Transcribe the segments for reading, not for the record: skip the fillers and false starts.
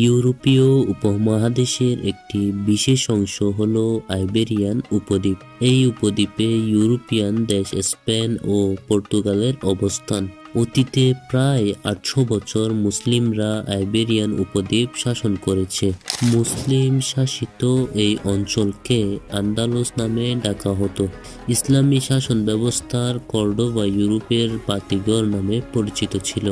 ইউরোপীয় উপমহাদেশের একটি বিশেষ অংশ হল আইবেরিয়ান উপদ্বীপ। এই উপদ্বীপে ইউরোপিয়ান দেশ স্পেন ও পর্তুগালের অবস্থান। অতীতে প্রায় 800 বছর মুসলিমরা আইবেরিয়ান উপদ্বীপ শাসন করেছে। মুসলিম শাসিত এই অঞ্চলকে আন্দালুস নামে ডাকা হতো। ইসলামী শাসন ব্যবস্থার কর্ডোবা ইউরোপের বাতিঘর নামে পরিচিত ছিল।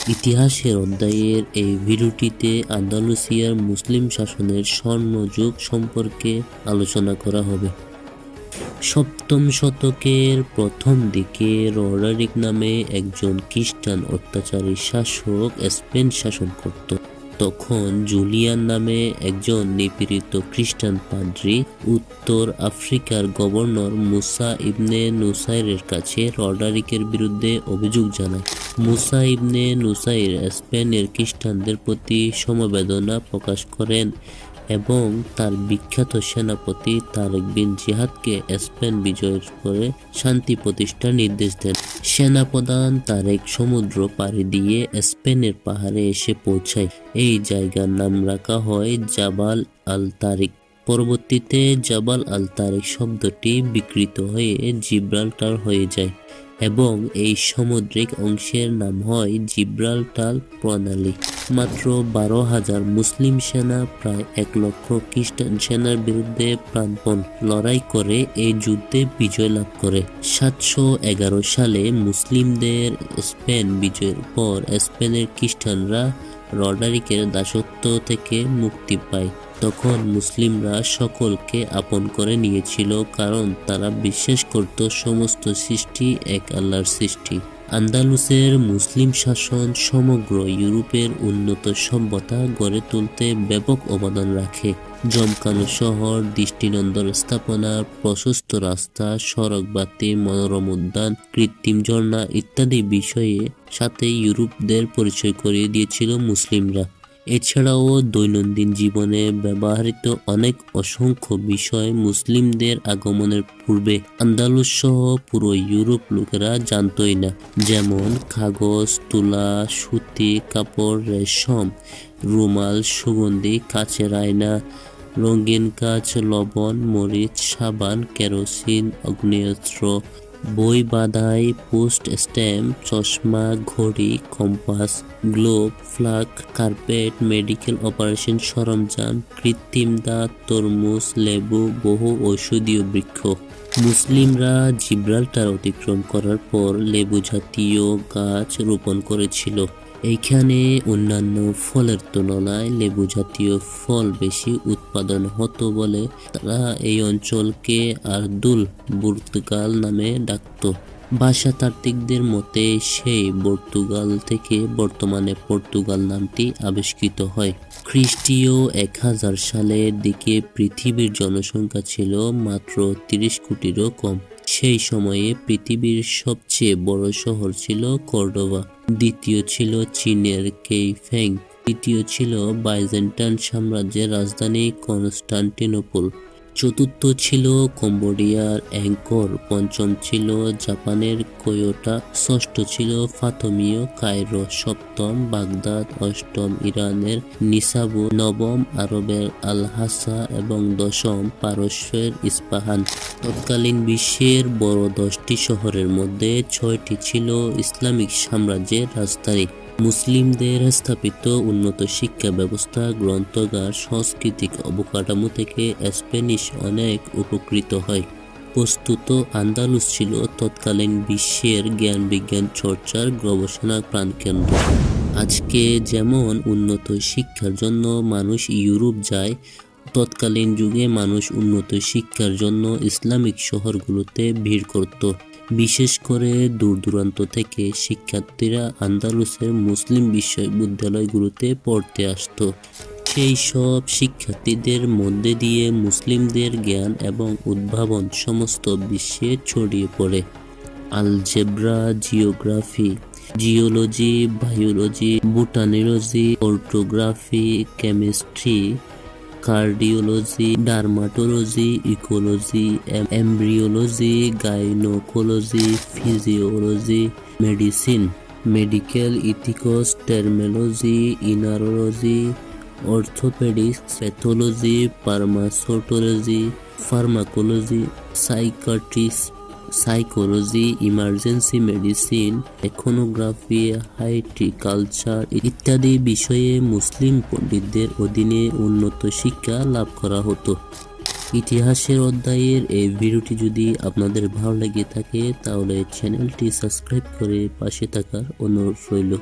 ইতিহাসের অধ্যায়ের এই ভিডিওটিতে আন্দালুসিয়ার মুসলিম শাসনের স্বর্ণযুগ সম্পর্কে আলোচনা করা হবে। 7ম শতকের প্রথম দিকে রডারিক নামে একজন খ্রিস্টান অত্যাচারী শাসক স্পেন শাসন করত। তখন জুলিয়ান নামে একজন নিপীড়িত খ্রিস্টান পাদ্রী উত্তর আফ্রিকার গভর্নর মুসা ইবনে নুসাইরের কাছে রডারিকের বিরুদ্ধে অভিযোগ জানায়। মুসা ইবনে নুসাইর স্পেনের খ্রিস্টানদের প্রতি সমবেদনা প্রকাশ করেন এবং তার বিখ্যাত সেনাপতি তারেক বিন জিহাদকে স্পেন বিজয়ের পরে শান্তি প্রতিষ্ঠার নির্দেশ দেন। সেনাপ্রধান তারেক সমুদ্র পাড়ি দিয়ে স্পেনের পাহাড়ে এসে পৌঁছায়। এই জায়গার নাম রাখা হয় জাবাল আল তারিক। পরবর্তীতে জাবাল আল তারিক শব্দটি বিকৃত হয়ে জিব্রাল্টার হয়ে যায় এবং এই সামুদ্রিক অংশের নাম হয় জিব্রাল্টার প্রণালী। মাত্র 12,000 মুসলিম সেনা প্রায় 1 লক্ষ খ্রিস্টান সেনার বিরুদ্ধে প্রাণপণ লড়াই করে এই যুদ্ধে বিজয় লাভ করে। 711 সালে মুসলিমদের স্পেন বিজয়ের পর স্পেনের খ্রিস্টানরা রডারিকের দাসত্ব থেকে মুক্তি পায়। তখন মুসলিমরা সকলকে আপন করে নিয়েছিল, কারণ তারা বিশ্বাস করত সমস্ত সৃষ্টি এক আল্লাহর সৃষ্টি। আন্দালুসের মুসলিম শাসন সমগ্র ইউরোপের উন্নত সভ্যতা গড়ে তুলতে ব্যাপক অবদান রাখে। জমকানো শহর, দৃষ্টিনন্দন স্থাপনা, প্রশস্ত রাস্তা, সড়ক বাতি, মনোরম উদ্যান, কৃত্রিম ঝর্ণা ইত্যাদি বিষয়ে সাথে ইউরোপদের পরিচয় করিয়ে দিয়েছিল মুসলিমরা। এছাড়াও দৈনন্দিন জীবনে ব্যবহৃত অনেক অসংখ্য বিষয় মুসলিমদের আগমনের পূর্বে আন্দালুস সহ পুরো ইউরোপ লোকেরা জানতই না। যেমন কাগজ, তুলা, সুতি, কাপড়, রেশম, রুমাল, সুগন্ধি, কাচের আয়না, রঙিন কাঁচ, লবণ, মরিচ, সাবান, কেরোসিন, আগ্নেয়াস্ত্র, বই, বাঁধাই, পোস্ট স্ট্যাম্প, চশমা, ঘড়ি, compass, globe, flag, carpet, medical operation সরঞ্জাম, কৃত্রিম দাঁত, তরমুজ, লেবু, বহু ঔষধীয় বৃক্ষ। মুসলিমরা জিব্রাল্টার অতিক্রম করার পর লেবু জাতীয় গাছ রোপণ করেছিল। এইখানে অন্যান্য ফলের তুলনায় লেবু জাতীয় ফল বেশি উৎপাদন হতো বলে তারা এই অঞ্চলকে আরদুল পর্তুগাল নামে ডাকত। ভাষাতাত্ত্বিকদের মতে সেই পর্তুগাল থেকে বর্তমানে পর্তুগাল নামটি আবিষ্কৃত হয়। খ্রিস্টীয় 1000 সালের দিকে পৃথিবীর জনসংখ্যা ছিল মাত্র 30 কোটিরও কম। সেই সময়ে পৃথিবীর সবচেয়ে বড় শহর ছিল কর্ডোবা, দ্বিতীয় ছিল চীনের কেইফেং, তৃতীয় ছিল বাইজেন্টাইন সাম্রাজ্যের রাজধানী কনস্টান্টিনোপল, চতুর্থ ছিল কম্বোডিয়ার অ্যাংকর, পঞ্চম ছিল জাপানের কোয়োটা, ষষ্ঠ ছিল ফাতমীয় কায়রো, সপ্তম বাগদাদ, অষ্টম ইরানের নিসাবু, নবম আরবের আল-হাসা এবং দশম পারস্যের ইস্পাহান। তৎকালীন বিশ্বের বড় 10টি শহরের মধ্যে 6টি ছিল ইসলামিক সাম্রাজ্যের রাজধানী। মুসলিমদের স্থাপিত উন্নত শিক্ষা ব্যবস্থা, গ্রন্থাগার, সাংস্কৃতিক অবকাঠামো থেকে স্প্যানিশ অনেক উপকৃত হয়। বস্তুত আন্দালুস ছিল তৎকালীন বিশ্বের জ্ঞান বিজ্ঞান চর্চার গবেষণা প্রাণকেন্দ্র। আজকে যেমন উন্নত শিক্ষার জন্য মানুষ ইউরোপ যায়, তৎকালীন যুগে মানুষ উন্নত শিক্ষার জন্য ইসলামিক শহরগুলোতে ভিড় করত। বিশেষ করে দূর দূরান্ত থেকে শিক্ষার্থীরা আন্দালুসের মুসলিম বিশ্ববিদ্যালয়গুলোতে পড়তে আসত। সেই সব শিক্ষার্থীদের মধ্যে দিয়ে মুসলিমদের জ্ঞান এবং উদ্ভাবন সমস্ত বিশ্বে ছড়িয়ে পড়ে। আলজেব্রা, জিওগ্রাফি, জিওলজি, বায়োলজি, বোটানিলজি, orthography, chemistry, cardiology, dermatology, ecology, embryology, gynaecology, physiology, medicine, medical ethics, terminology, ইনারোলজি, অর্থোপেডিক্স, প্যাথোলজি, ফার্মাসোটোলজি, pharmacology, psychology, emergency medicine, ethnography, horticulture ইত্যাদি বিষয়ে মুসলিম পণ্ডিতদের অধীনে উন্নত শিক্ষা লাভ করা হতো। ইতিহাসের অধ্যায়ের এই ভিডিওটি যদি আপনাদের ভালো লেগে থাকে তাহলে চ্যানেলটি সাবস্ক্রাইব করে পাশে থাকার অনুরোধ রইল।